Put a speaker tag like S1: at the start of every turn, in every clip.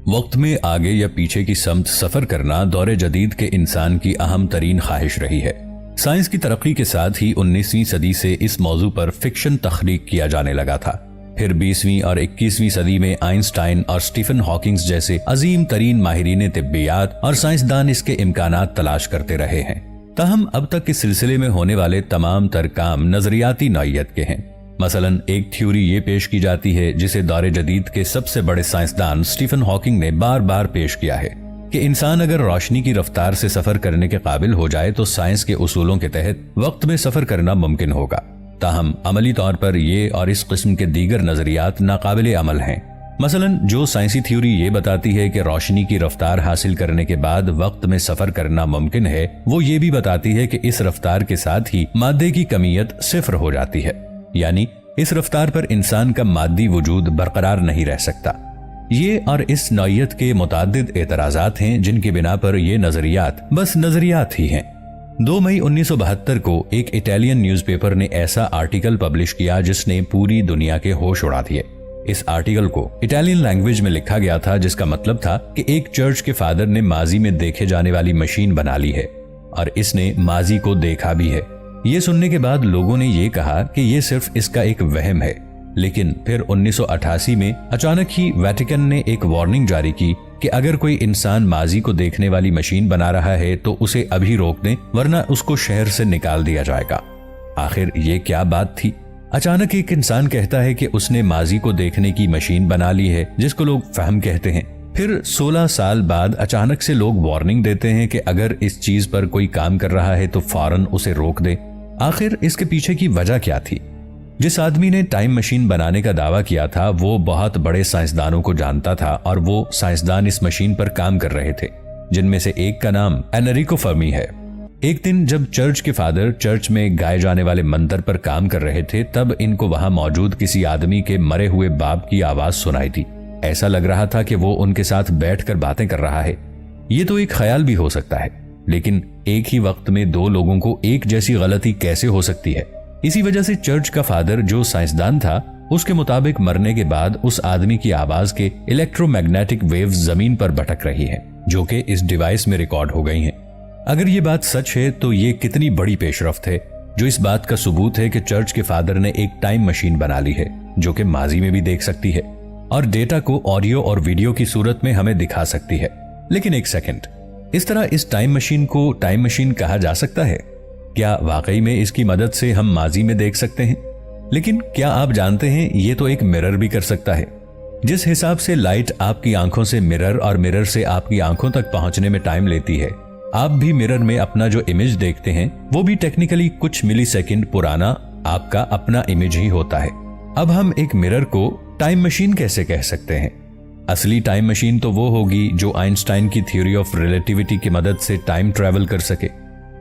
S1: वक्त में आगे या पीछे की समत सफर करना दौरे जदीद के इंसान की अहम तरीन ख्वाहिश रही है। साइंस की तरक्की के साथ ही 19वीं सदी से इस मौजू पर फिक्शन तख्लीक किया जाने लगा था। फिर 20वीं और 21वीं सदी में आइंस्टाइन और स्टीफन हॉकिंग्स जैसे अजीम तरीन माहिरीन तिब्बियात और साइंसदान इसके इम्कानात तलाश करते रहे हैं। ताहम अब तक इस सिलसिले में होने वाले तमाम तर काम नजरियाती नौइयत के हैं। मसलन एक थ्योरी ये पेश की जाती है जिसे दौरे जदीद के सबसे बड़े साइंसदान स्टीफन हॉकिंग ने बार बार पेश किया है कि इंसान अगर रोशनी की रफ्तार से सफर करने के काबिल हो जाए तो साइंस के उसूलों के तहत वक्त में सफर करना मुमकिन होगा। ताहम अमली तौर पर ये और इस किस्म के दीगर नजरियात नाकाबिले अमल हैं। मसलन जो साइंसी थ्योरी ये बताती है कि रोशनी की रफ्तार हासिल करने के बाद वक्त में सफर करना मुमकिन है, वो ये भी बताती है कि इस रफ्तार के साथ ही मादे की कमियत सिफर हो जाती है, यानी इस रफ्तार पर इंसान का मादी वजूद बरकरार नहीं रह सकता। ये और इस नौइयत के मुताद्दिद एतराजात हैं जिनकी बिना पर ये नजरियात बस नजरियात ही हैं। 2 मई 1972 को एक इटालियन न्यूज़पेपर ने ऐसा आर्टिकल पब्लिश किया जिसने पूरी दुनिया के होश उड़ा दिए। इस आर्टिकल को इटालियन लैंग्वेज में लिखा गया था जिसका मतलब था कि एक चर्च के फादर ने माजी में देखे जाने वाली मशीन बना ली है और इसने माजी को देखा भी है। ये सुनने के बाद लोगों ने ये कहा कि ये सिर्फ इसका एक वहम है, लेकिन फिर 1988 में अचानक ही वेटिकन ने एक वार्निंग जारी की कि अगर कोई इंसान माजी को देखने वाली मशीन बना रहा है तो उसे अभी रोक दें, वरना उसको शहर से निकाल दिया जाएगा। आखिर ये क्या बात थी? अचानक एक इंसान कहता है कि उसने माजी को देखने की मशीन बना ली है, जिसको लोग फहम कहते हैं। फिर 16 साल बाद अचानक से लोग वार्निंग देते हैं कि अगर इस चीज पर कोई काम कर रहा है तो फौरन उसे रोक दे। आखिर इसके पीछे की वजह क्या थी? जिस आदमी ने टाइम मशीन बनाने का दावा किया था वो बहुत बड़े साइंसदानों को जानता था और वो साइंसदान इस मशीन पर काम कर रहे थे, जिनमें से एक का नाम एनरिको फर्मी है। एक दिन जब चर्च के फादर चर्च में गाए जाने वाले मंत्र पर काम कर रहे थे, तब इनको वहां मौजूद किसी आदमी के मरे हुए बाप की आवाज सुनाई थी। ऐसा लग रहा था कि वो उनके साथ बैठकर बातें कर रहा है। ये तो एक ख्याल भी हो सकता है, लेकिन एक ही वक्त में 2 लोगों को एक जैसी गलती कैसे हो सकती है? इसी वजह से चर्च का फादर जो साइंसदान था, उसके मुताबिक मरने के बाद उस आदमी की आवाज के इलेक्ट्रोमैग्नेटिक वेव्स जमीन पर भटक रही हैं, जो कि इस डिवाइस में रिकॉर्ड हो गई हैं। अगर ये बात सच है तो ये कितनी बड़ी पेशरफ्त है, जो इस बात का सबूत है कि चर्च के फादर ने एक टाइम मशीन बना ली है जो कि माजी में भी देख सकती है और डेटा को ऑडियो और वीडियो की सूरत में हमें दिखा सकती है। लेकिन एक सेकंड, इस तरह इस टाइम मशीन को टाइम मशीन कहा जा सकता है? क्या वाकई में इसकी मदद से हम माजी में देख सकते हैं? लेकिन क्या आप जानते हैं ये तो एक मिरर भी कर सकता है। जिस हिसाब से लाइट आपकी आंखों से मिरर और मिरर से आपकी आंखों तक पहुंचने में टाइम लेती है, आप भी मिरर में अपना जो इमेज देखते हैं वो भी टेक्निकली कुछ मिलीसेकंड पुराना आपका अपना इमेज ही होता है। अब हम एक मिरर को टाइम मशीन कैसे कह सकते हैं? असली टाइम मशीन तो वो होगी जो आइंस्टाइन की थ्योरी ऑफ रिलेटिविटी की मदद से टाइम ट्रैवल कर सके,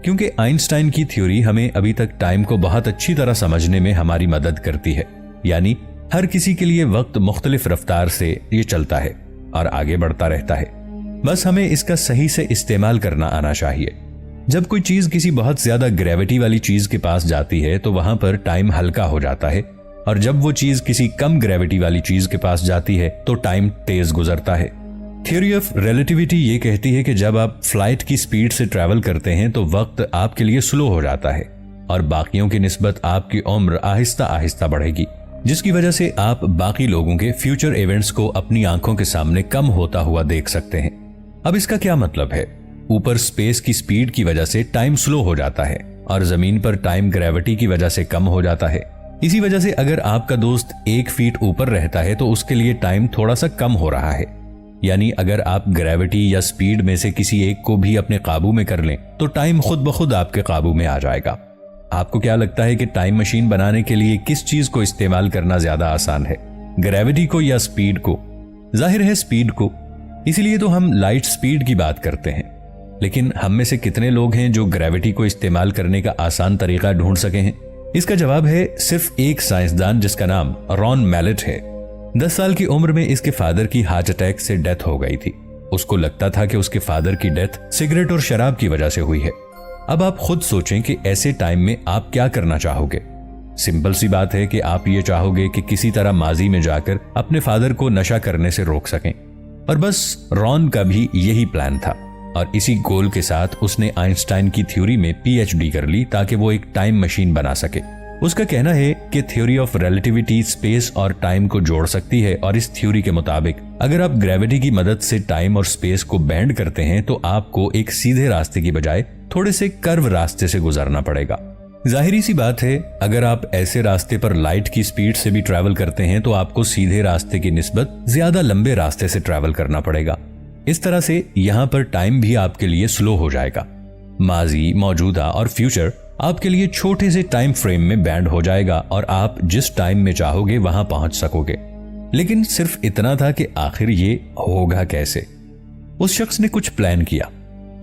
S1: क्योंकि आइंस्टाइन की थ्योरी हमें अभी तक टाइम को बहुत अच्छी तरह समझने में हमारी मदद करती है। यानी हर किसी के लिए वक्त मुख्तलिफ रफ्तार से ये चलता है और आगे बढ़ता रहता है, बस हमें इसका सही से इस्तेमाल करना आना चाहिए। जब कोई चीज किसी बहुत ज्यादा ग्रेविटी वाली चीज के पास जाती है तो वहां पर टाइम हल्का हो जाता है, और जब वो चीज किसी कम ग्रेविटी वाली चीज के पास जाती है तो टाइम तेज गुजरता है। थ्योरी ऑफ रिलेटिविटी ये कहती है कि जब आप फ्लाइट की स्पीड से ट्रैवल करते हैं तो वक्त आपके लिए स्लो हो जाता है और बाकियों की निस्बत आपकी उम्र आहिस्ता आहिस्ता बढ़ेगी, जिसकी वजह से आप बाकी लोगों के फ्यूचर इवेंट्स को अपनी आंखों के सामने कम होता हुआ देख सकते हैं। अब इसका क्या मतलब है? ऊपर स्पेस की स्पीड की वजह से टाइम स्लो हो जाता है और जमीन पर टाइम ग्रेविटी की वजह से कम हो जाता है। इसी वजह से अगर आपका दोस्त 1 फीट ऊपर रहता है तो उसके लिए टाइम थोड़ा सा कम हो रहा है। यानी अगर आप ग्रेविटी या स्पीड में से किसी एक को भी अपने काबू में कर लें तो टाइम खुद ब खुद आपके काबू में आ जाएगा। आपको क्या लगता है कि टाइम मशीन बनाने के लिए किस चीज को इस्तेमाल करना ज्यादा आसान है, ग्रेविटी को या स्पीड को? जाहिर है स्पीड को, इसलिए तो हम लाइट स्पीड की बात करते हैं। लेकिन हम में से कितने लोग हैं जो ग्रेविटी को इस्तेमाल करने का आसान तरीका ढूंढ सके हैं? इसका जवाब है सिर्फ एक साइंसदान जिसका नाम रॉन मैलेट है। 10 साल की उम्र में इसके फादर की हार्ट अटैक से डेथ हो गई थी। उसको लगता था कि उसके फादर की डेथ सिगरेट और शराब की वजह से हुई है। अब आप खुद सोचें कि ऐसे टाइम में आप क्या करना चाहोगे। सिंपल सी बात है कि आप ये चाहोगे कि किसी तरह माजी में जाकर अपने फादर को नशा करने से रोक सकें। और बस रॉन का भी यही प्लान था और इसी गोल के साथ उसने आइंस्टाइन की थ्योरी में पीएचडी कर ली ताकि वो एक टाइम मशीन बना सके। उसका कहना है कि थ्योरी ऑफ रिलेटिविटी स्पेस और टाइम को जोड़ सकती है और इस थ्योरी के मुताबिक अगर आप ग्रेविटी की मदद से टाइम और स्पेस को बेंड करते हैं तो आपको एक सीधे रास्ते की बजाय थोड़े से कर्व रास्ते से गुजरना पड़ेगा। जाहिरी सी बात है, अगर आप ऐसे रास्ते पर लाइट की स्पीड से भी ट्रैवल करते हैं तो आपको सीधे रास्ते की निस्बत ज्यादा लंबे रास्ते से ट्रैवल करना पड़ेगा। इस तरह से यहाँ पर टाइम भी आपके लिए स्लो हो जाएगा। माजी, मौजूदा और फ्यूचर आपके लिए छोटे से टाइम फ्रेम में बैंड हो जाएगा और आप जिस टाइम में चाहोगे वहां पहुंच सकोगे। लेकिन सिर्फ इतना था कि आखिर ये होगा कैसे। उस शख्स ने कुछ प्लान किया,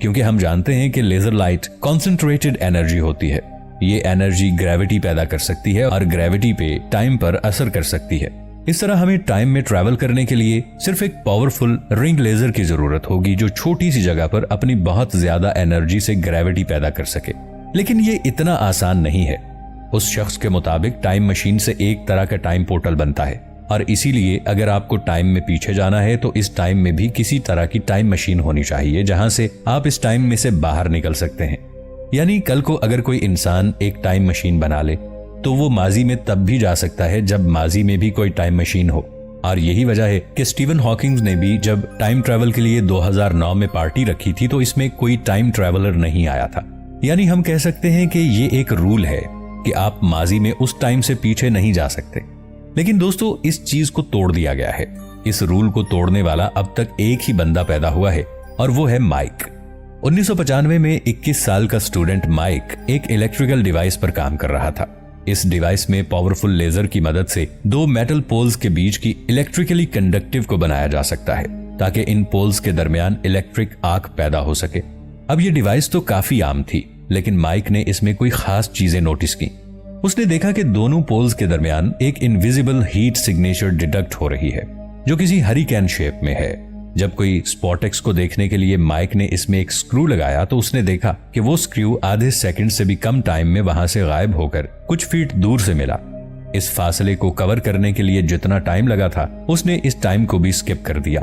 S1: क्योंकि हम जानते हैं कि लेजर लाइट कॉन्सेंट्रेटेड एनर्जी होती है। ये एनर्जी ग्रेविटी पैदा कर सकती है और ग्रेविटी पे टाइम पर असर कर सकती है। इस तरह हमें टाइम में ट्रैवल करने के लिए सिर्फ एक पावरफुल रिंग लेजर की जरूरत होगी जो छोटी सी जगह पर अपनी बहुत ज्यादा एनर्जी से ग्रेविटी पैदा कर सके। लेकिन ये इतना आसान नहीं है। उस शख्स के मुताबिक टाइम मशीन से एक तरह का टाइम पोर्टल बनता है और इसीलिए अगर आपको टाइम में पीछे जाना है तो इस टाइम में भी किसी तरह की टाइम मशीन होनी चाहिए जहां से आप इस टाइम में से बाहर निकल सकते हैं। यानी कल को अगर कोई इंसान एक टाइम मशीन बना ले तो वो माजी में तब भी जा सकता है जब माजी में भी कोई टाइम मशीन हो। और यही वजह है कि स्टीवन हॉकिंग ने भी जब टाइम ट्रैवल के लिए 2009 में पार्टी रखी थी तो इसमें कोई टाइम ट्रैवलर नहीं आया था। यानी हम कह सकते हैं कि ये एक रूल है कि आप माजी में उस टाइम से पीछे नहीं जा सकते। लेकिन दोस्तों, इस चीज को तोड़ दिया गया है। इस रूल को तोड़ने वाला अब तक एक ही बंदा पैदा हुआ है और वो है माइक। 1995 में 21 साल का स्टूडेंट माइक एक इलेक्ट्रिकल डिवाइस पर काम कर रहा था। इस डिवाइस में पावरफुल लेजर की मदद से दो मेटल पोल्स के बीच की इलेक्ट्रिकली कंडक्टिव को बनाया जा सकता है ताकि इन पोल्स के दरमियान इलेक्ट्रिक आर्क पैदा हो सके। अब ये डिवाइस तो काफी आम थी, लेकिन माइक ने इसमें कोई खास चीजें नोटिस की। उसने देखा कि दोनों पोल्स के दरमियान एक इनविजिबल हीट सिग्नेचर डिडक्ट हो रही है जो किसी हरिकेन शेप में है। जब कोई स्पॉटेक्स को देखने के लिए माइक ने इसमें एक स्क्रू लगाया तो उसने देखा कि वो स्क्रू आधे सेकंड से भी कम टाइम में वहां से गायब होकर कुछ फीट दूर से मिला। इस फासले को कवर करने के लिए जितना टाइम लगा था उसने इस टाइम को भी स्किप कर दिया।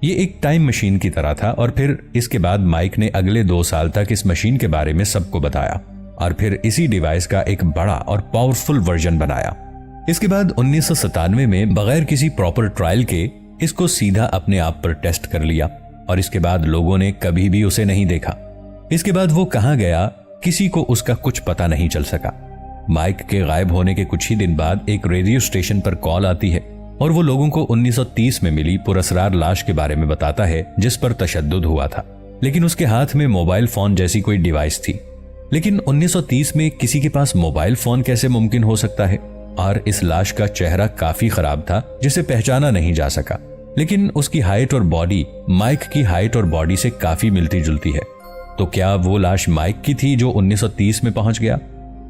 S1: ये एक टाइम मशीन की तरह था और फिर इसके बाद माइक ने अगले 2 साल तक इस मशीन के बारे में सबको बताया और फिर इसी डिवाइस का एक बड़ा और पावरफुल वर्जन बनाया। इसके बाद 1997 में बगैर किसी प्रॉपर ट्रायल के इसको सीधा अपने आप पर टेस्ट कर लिया और इसके बाद लोगों ने कभी भी उसे नहीं देखा। इसके बाद वो कहां गया किसी को उसका कुछ पता नहीं चल सका। माइक के गायब होने के कुछ ही दिन बाद एक रेडियो स्टेशन पर कॉल आती है और वो लोगों को 1930 में मिली पुरस्कार लाश के बारे में बताता है जिस पर तशद्दुद हुआ था, लेकिन उसके हाथ में मोबाइल फोन जैसी कोई डिवाइस थी। लेकिन 1930 में किसी के पास मोबाइल फोन कैसे मुमकिन हो सकता है? और इस लाश का चेहरा काफी खराब था जिसे पहचाना नहीं जा सका, लेकिन उसकी हाइट और बॉडी माइक की हाइट और बॉडी से काफी मिलती जुलती है। तो क्या वो लाश माइक की थी जो 1930 में पहुंच गया?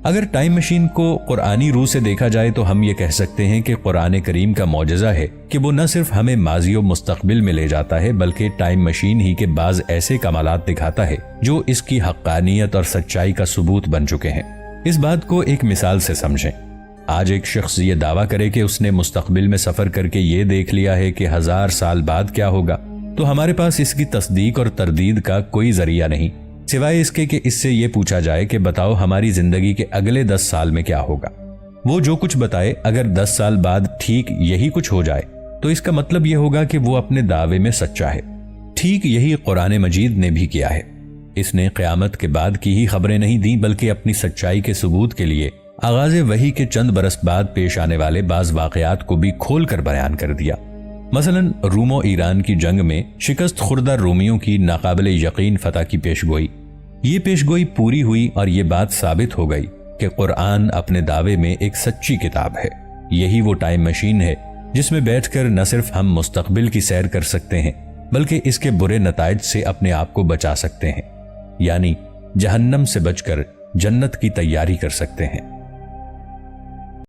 S1: अगर टाइम मशीन को कुरानी रूह से देखा जाए तो हम ये कह सकते हैं कि कुरान करीम का मौजज़ा है कि वो न सिर्फ हमें माजी और मुस्तकबिल में ले जाता है बल्कि टाइम मशीन ही के बाज ऐसे कमालात दिखाता है जो इसकी हक्कानियत और सच्चाई का सबूत बन चुके हैं। इस बात को एक मिसाल से समझें। आज एक शख्स ये दावा करे कि उसने मुस्तकबिल में सफर करके ये देख लिया है कि 1000 साल बाद क्या होगा, तो हमारे पास इसकी तस्दीक और तरदीद का कोई जरिया नहीं सिवाय इसके कि इससे ये पूछा जाए कि बताओ हमारी जिंदगी के अगले 10 साल में क्या होगा। वो जो कुछ बताए अगर 10 साल बाद ठीक यही कुछ हो जाए तो इसका मतलब यह होगा कि वो अपने दावे में सच्चा है। ठीक यही कुरान मजीद ने भी किया है। इसने क़यामत के बाद की ही खबरें नहीं दी बल्कि अपनी सच्चाई के सबूत के लिए आगाज वही के चंद बरस बाद पेश आने वाले बाज वाकयात को भी खोल कर बयान कर दिया। मसलन रूमो ईरान की जंग में शिकस्त खुर्दा रोमियों की नाकाबिले यकीन फतह की पेशगोई। ये पेशगोई पूरी हुई और ये बात साबित हो गई कि कुरान अपने दावे में एक सच्ची किताब है। यही वो टाइम मशीन है जिसमें बैठकर न सिर्फ हम मुस्तकबिल की सैर कर सकते हैं बल्कि इसके बुरे नताइज से अपने आप को बचा सकते हैं, यानी जहन्नम से बचकर जन्नत की तैयारी कर सकते हैं।